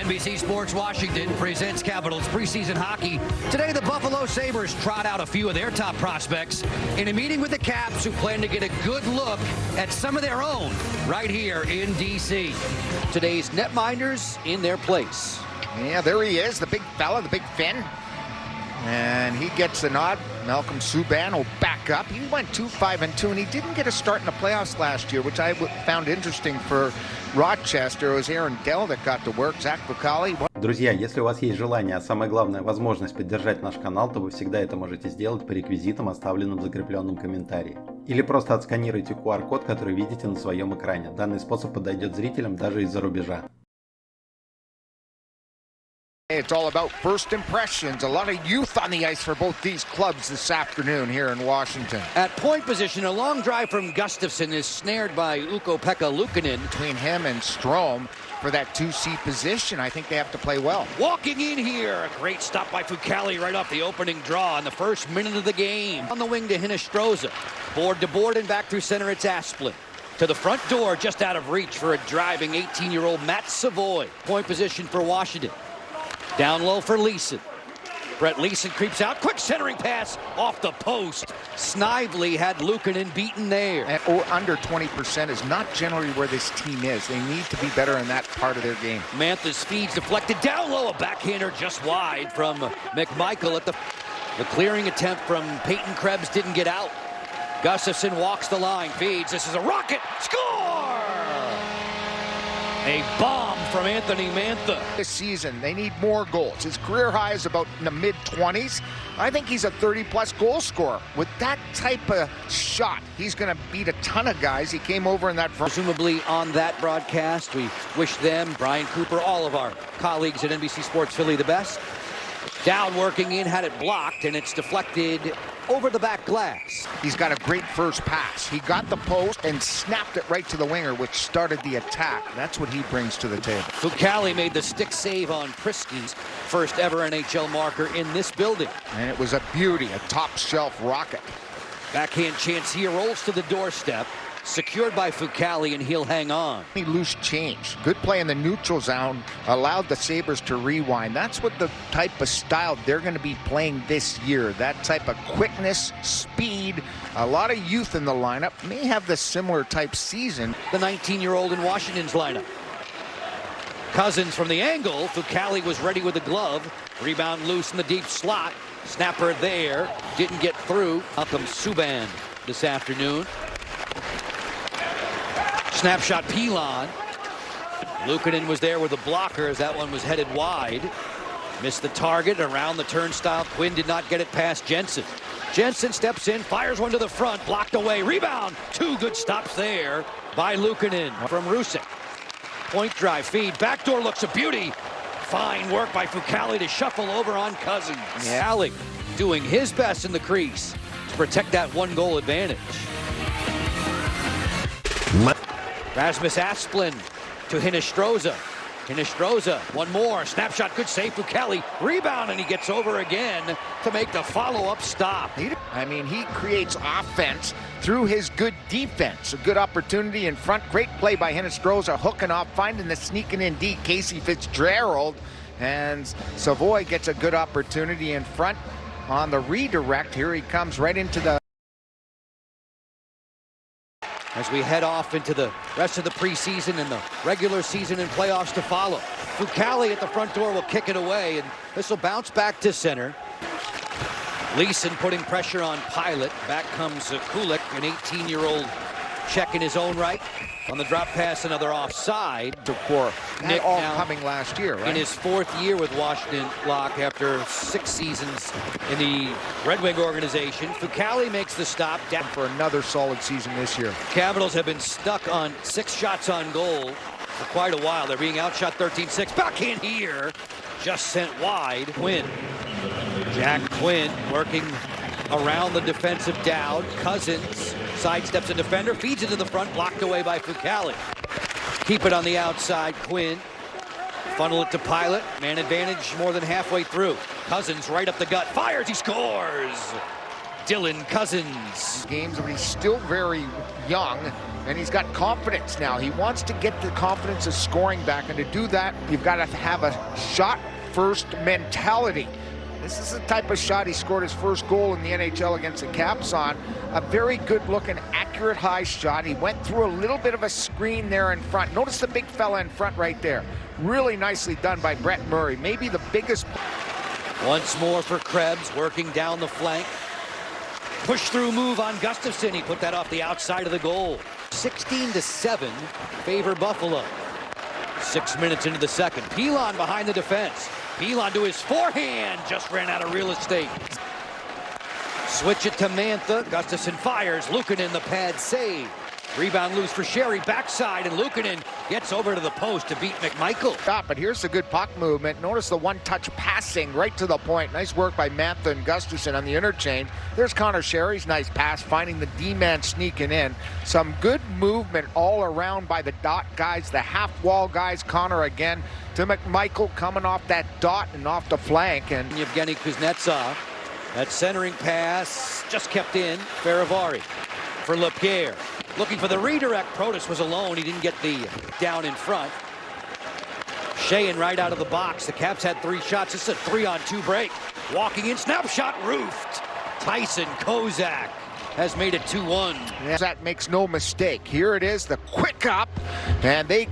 NBC Sports Washington presents Capitals preseason hockey. Today, the Baffalo Сейбрз trot out a few of their top prospects in a meeting with the Caps, who plan to get a good look at some of their own right here in D.C. Today's netminders in their place. Yeah, there he is, the big fella, the big Finn. And he gets the nod. Malcolm Subban will back up. He went 2-5-2, and he didn't get a start in the playoffs last year, which I found interesting for Rochester. It was Aaron Dell that got to work. Zach Vocali. Друзья, если у вас есть желание, а самое главное, возможность поддержать наш канал, то вы всегда это можете сделать по реквизитам, оставленным в закрепленном комментарии. Или просто отсканируйте QR-код, который видите на своем экране. Данный способ подойдет зрителям даже из-за рубежа. It's all about first impressions. A lot of youth on the ice for both these clubs this afternoon here in Washington. At point position, a long drive from Gustafsson is snared by Ukko-Pekka Luukkonen. Between him and Strome for that 2C position, I think they have to play well. Walking in here, a great stop by Fucale right off the opening draw in the first minute of the game. On the wing to Hinostroza. Board to board and back through center, it's Asplund. To the front door, just out of reach for a driving 18-year-old Matt Savoy. Point position for Washington. Down low for Leeson. Brett Leeson creeps out. Quick centering pass off the post. Snively had Luukkonen beaten there. And under 20% is not generally where this team is. They need to be better in that part of their game. Mantha's feeds deflected down low. A backhander just wide from McMichael at the clearing attempt from Peyton Krebs didn't get out. Gustafsson walks the line, feeds. This is a rocket. Score! A bomb from Anthony Mantha. This season, they need more goals. His career high is about in the mid-20s. I think he's a 30-plus goal scorer. With that type of shot, he's going to beat a ton of guys. He came over in that front. Presumably on that broadcast, we wish them, Brian Cooper, all of our colleagues at NBC Sports Philly the best. Down working in, had it blocked, and it's deflected over the back glass. He's got a great first pass. He got the post and snapped it right to the winger, which started the attack. That's what he brings to the table. Fucale made the stick save on Prisky's first ever NHL marker in this building. And it was a beauty, a top shelf rocket. Backhand chance here, rolls to the doorstep. Secured by Fucale, and he'll hang on. Loose change. Good play in the neutral zone. Allowed the Sabres to rewind. That's what the type of style they're going to be playing this year. That type of quickness, speed, a lot of youth in the lineup. May have the similar type season. The 19-year-old in Washington's lineup. Cousins from the angle. Fucale was ready with the glove. Rebound loose in the deep slot. Snapper there. Didn't get through. Malcolm Subban this afternoon. Snapshot Pilon. Luukkonen was there with a blocker as that one was headed wide. Missed the target around the turnstile. Quinn did not get it past Jensen. Jensen steps in, fires one to the front, blocked away. Rebound. Two good stops there by Luukkonen from Rusek. Point drive feed. Backdoor looks a beauty. Fine work by Fucale to shuffle over on Cousins. Alec doing his best in the crease to protect that one-goal advantage. Rasmus Asplund to Hinostroza. Hinostroza, one more. Snapshot, good save. Fucale, rebound, and he gets over again to make the follow-up stop. I mean, he creates offense through his good defense. A good opportunity in front. Great play by Hinostroza, hooking off, finding the sneaking in D, Casey Fitzgerald. And Savoy gets a good opportunity in front on the redirect. Here he comes right into the... As we head off into the rest of the preseason and the regular season and playoffs to follow. Fucale at the front door will kick it away, and this will bounce back to center. Leeson putting pressure on Pilot. Back comes Kulik, an 18-year-old Czech in his own right. On the drop pass, another offside. For Nick all now coming last year, right? in his fourth year with Washington Lock after 6 seasons in the Red Wing organization. Fucale makes the stop. Down for another solid season this year. Capitals have been stuck on 6 shots on goal for quite a while. They're being outshot 13-6. Backhand here, just sent wide. Quinn. Jack Quinn working around the defensive Dowd. Cousins sidesteps a defender, feeds it to the front, blocked away by Fucale. Keep it on the outside, Quinn. Funnel it to Pilot. Man advantage more than halfway through. Cousins right up the gut, fires, he scores! Dylan Cousins. Games, but he's still very young, and he's got confidence now. He wants to get the confidence of scoring back, and to do that, you've got to have a shot-first mentality. This is the type of shot he scored his first goal in the NHL against the Caps on. A very good-looking, accurate high shot. He went through a little bit of a screen there in front. Notice the big fella in front right there. Really nicely done by Brett Murray. Maybe the biggest. Once more for Krebs, working down the flank. Push-through move on Gustafsson. He put that off the outside of the goal. 16-7, favor Buffalo. 6 minutes into the second. Pilon behind the defense. Pilon to his forehand, just ran out of real estate. Switch it to Mantha. Gustafsson fires. Luukkonen the pad save. Rebound loose for Sherry, backside, and Luukkonen gets over to the post to beat McMichael. But here's the good puck movement. Notice the one-touch passing right to the point. Nice work by Mantha and Gustafsson on the interchange. There's Connor Sherry's nice pass, finding the D-man sneaking in. Some good movement all around by the dot guys, the half-wall guys. Connor again to McMichael coming off that dot and off the flank. And Yevgeny Kuznetsov. That centering pass just kept in. Faravari for Lapierre. Looking for the redirect. Protas was alone. He didn't get the down in front. Sheahan right out of the box. The Caps had 3 shots. This is a 3-on-2 break. Walking in, snapshot roofed. Tyson Kozak has made it 2-1. Yeah, that makes no mistake. Here it is, the quick up, and they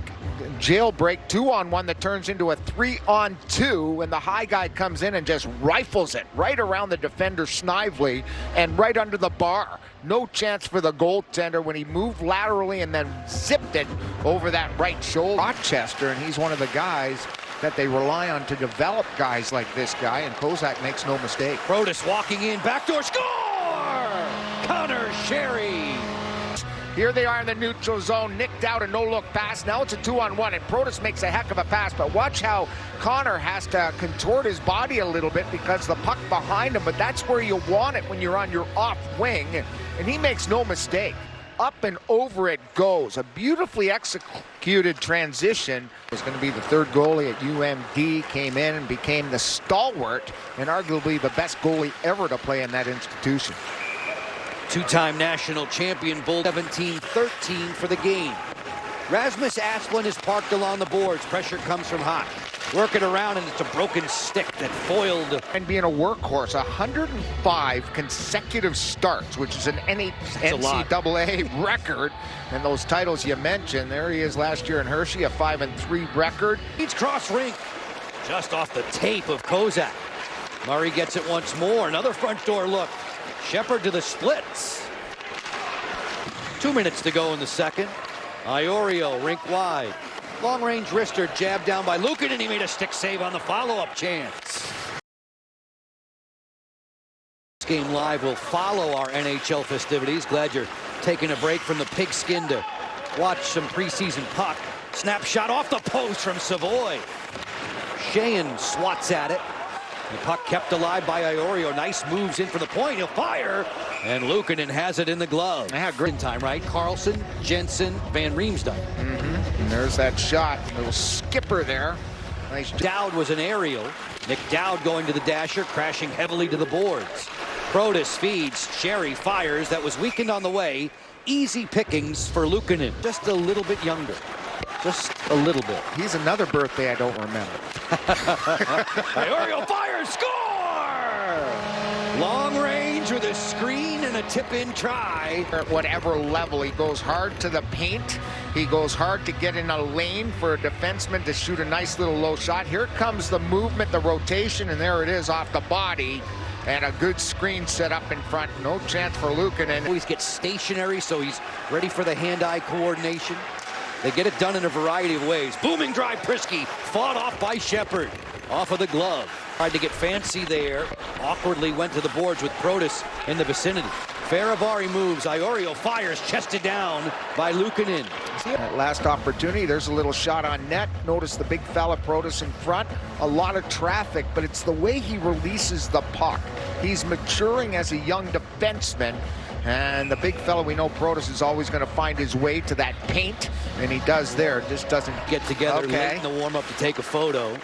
jailbreak 2-on-1 that turns into a 3-on-2 when the high guy comes in and just rifles it right around the defender Snively and right under the bar. No chance for the goaltender when he moved laterally and then zipped it over that right shoulder. Rochester, and he's one of the guys that they rely on to develop guys like this guy, and Kozak makes no mistake. Protas walking in, backdoor score! Connor Sherry. Here they are in the neutral zone, nicked out a no-look pass. Now it's a 2-on-1, and Protas makes a heck of a pass, but watch how Connor has to contort his body a little bit because the puck behind him, but that's where you want it when you're on your off wing, and he makes no mistake. Up and over it goes. A beautifully executed transition. Was going to be the third goalie at UMD, came in and became the stalwart and arguably the best goalie ever to play in that institution. Two-time national champion Bull 17-13 for the game. Rasmus Asplund is parked along the boards. Pressure comes from high. Work it around, and it's a broken stick that foiled. And being a workhorse, 105 consecutive starts, which is an NCAA record. And those titles you mentioned, there he is last year in Hershey, a 5-3 record. He's cross rink, just off the tape of Kozak. Murray gets it once more. Another front door look. Shepard to the splits. 2 minutes to go in the second. Iorio, rink wide. Long-range wrister jabbed down by Luukkonen, and he made a stick save on the follow-up chance. This game live will follow our NHL festivities. Glad you're taking a break from the pigskin to watch some preseason puck. Snapshot off the post from Savoy. Sheahan swats at it. The puck kept alive by Iorio. Nice moves in for the point. He'll fire. And Luukkonen has it in the glove. Yeah, great time, right? Carlson, Jensen, Van Riemsdyk. And there's that shot. Little skipper there. Nice. Dowd was an aerial. Nick Dowd going to the dasher, crashing heavily to the boards. Protas feeds. Sherry fires. That was weakened on the way. Easy pickings for Luukkonen. Just a little bit younger. Just a little bit. He's another birthday I don't remember. Iorio fires, score! Long range with a screen and a tip-in try. At whatever level, he goes hard to the paint. He goes hard to get in a lane for a defenseman to shoot a nice little low shot. Here comes the movement, the rotation, and there it is off the body. And a good screen set up in front. No chance for Luukkonen. Always gets stationary, so he's ready for the hand-eye coordination. They get it done in a variety of ways. Booming drive, Prisky, fought off by Shepard. Off of the glove. Tried to get fancy there. Awkwardly went to the boards with Protas in the vicinity. Faravari moves. Iorio fires, chested down by Luukkonen. That last opportunity, there's a little shot on net. Notice the big fella Protas in front. A lot of traffic, but it's the way he releases the puck. He's maturing as a young defenseman. And the big fella, we know Protas is always going to find his way to that paint, and he does there. Just doesn't get together late in the warm-up to take a photo.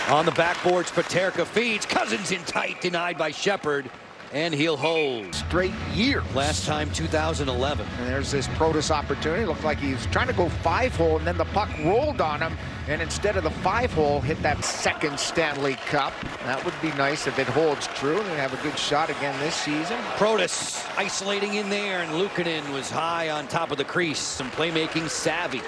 On the backboards, Paterka feeds. Cousins in tight, denied by Shepard. And he'll hold. Straight year. Last time, 2011. And there's this Protas opportunity. Looked like he was trying to go 5-hole, and then the puck rolled on him. And instead of the 5-hole, hit that second Stanley Cup. That would be nice if it holds true. They have a good shot again this season. Protas isolating in there, and Luukkonen was high on top of the crease. Some playmaking savvy.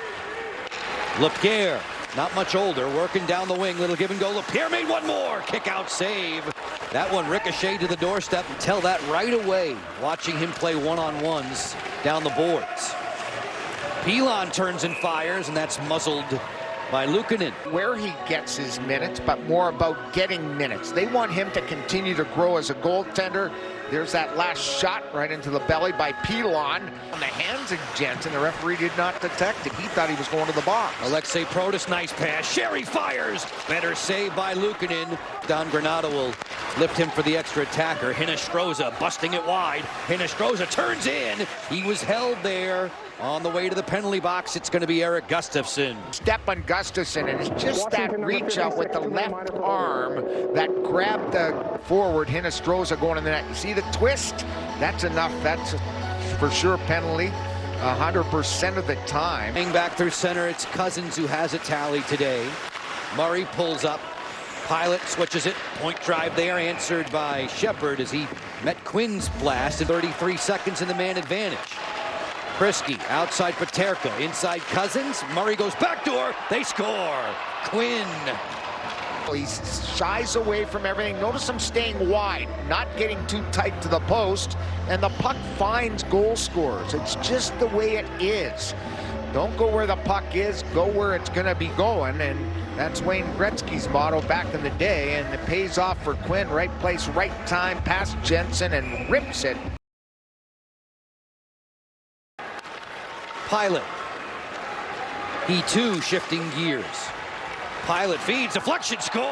Lapierre, not much older, working down the wing. Little give and go. Lapierre made one more. Kick out save. That one ricocheted to the doorstep, and tell that right away, watching him play one-on-ones down the boards. Pilon turns and fires, and that's muzzled by Luukkonen. Where he gets his minutes, but more about getting minutes. They want him to continue to grow as a goaltender. There's that last shot right into the belly by Pilon. On the hands of Jensen, the referee did not detect it. He thought he was going to the box. Alexei Protas, nice pass. Sherry fires. Better save by Luukkonen. Don Granato will lift him for the extra attacker. Hinostroza busting it wide. Hinostroza turns in. He was held there. On the way to the penalty box, it's going to be Eric Gustafsson. Step on Gustafsson, and it's just that reach out with the left arm that grabbed the forward Hinostroza going in the net. You see the twist? That's enough. That's for sure penalty 100% of the time. Hang back through center, it's Cousins who has a tally today. Murray pulls up. Pilot switches it. Point drive there, answered by Shepard as he met Quinn's blast in 33 seconds in the man advantage. Prisky outside Paterka, inside Cousins. Murray goes backdoor. They score. Quinn. He shies away from everything. Notice him staying wide, not getting too tight to the post, and the puck finds goal scorers. It's just the way it is. Don't go where the puck is, go where it's going to be going, and that's Wayne Gretzky's motto back in the day, and it pays off for Quinn. Right place, right time, past Jensen, and rips it. Pilot. He too shifting gears. Pilot feeds, deflection, score!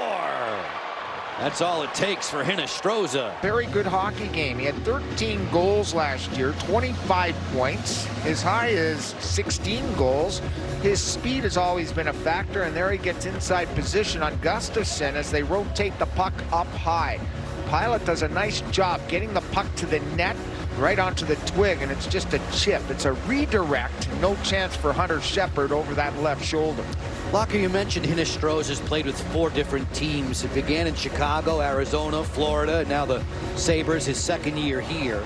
That's all it takes for Hinostroza. Very good hockey game. He had 13 goals last year, 25 points. His high is 16 goals. His speed has always been a factor, and there he gets inside position on Gustafsson as they rotate the puck up high. Pilot does a nice job getting the puck to the net, right onto the twig, and it's just a chip. It's a redirect. No chance for Hunter Shepard over that left shoulder. Locker, you mentioned Hinostroza has played with 4 different teams. It began in Chicago, Arizona, Florida, and now the Sabres, his second year here.